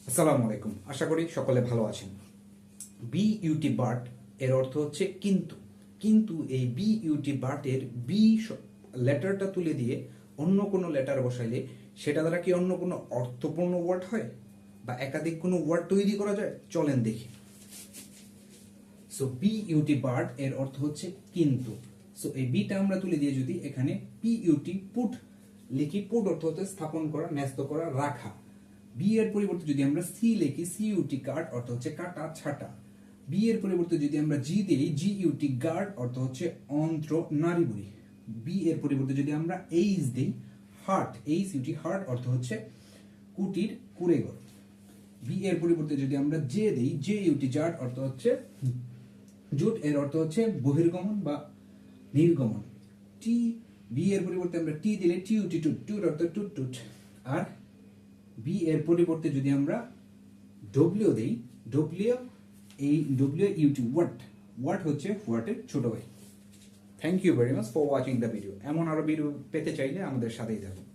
আসসালামু আলাইকুম, আশা করি সকলে ভালো আছেন। বি ইউটি বাট এর অর্থ হচ্ছে কিন্তু। কিন্তু এই বি ইউটি বাটের বি লেটারটা তুলে দিয়ে অন্য কোনো লেটার বসাইলে সেটা দ্বারা কি অন্য কোনো অর্থপূর্ণ ওয়ার্ড হয় বা একাধিক কোনো ওয়ার্ড তৈরি করা যায়? চলেন দেখি। সো বি ইউটি বাট এর অর্থ হচ্ছে কিন্তু। সো এই বিটা আমরা তুলে দিয়ে যদি এখানে পি ইউটি পুট লিখি, পুট অর্থ হচ্ছে স্থাপন করা, ন্যস্ত করা, রাখা। বি এর পরিবর্তে যদি আমরা সি লিখি, সি ইউটি কাট অর্থ হচ্ছে কাটা, ছাটা। বি এর পরিবর্তে যদি আমরা জি দিই, জি ইউটি গার্ড অর্থ হচ্ছে অন্ত্র, নারী বুড়ি। বি এর পরিবর্তে যদি আমরা এইচ দিই, হার্ট, এইচ ইউটি হার্ট অর্থ হচ্ছে কুটির, কুড়েঘর। বি এর পরিবর্তে যদি আমরা জে দিই, জে ইউটি জাট অর্থ হচ্ছে জুট, এর অর্থ হচ্ছে বহির্গমন বা নির্গমন। টি বি এর পরিবর্তে আমরা টি দিলে টি ইউটি টুট, টুট অর্থ টুট টুট। আর বি এর পরিবর্তে যদি আমরা ডব্লিউ দেই, ডব্লিউ এই ডব্লিউ ইউটি ওয়াট, ওয়াট হচ্ছে হোয়াটের ছোট ভাই। Thank you very much for watching the video. এমন আরো ভিডিও পেতে চাইলে আমাদের সাথেই থাকুন।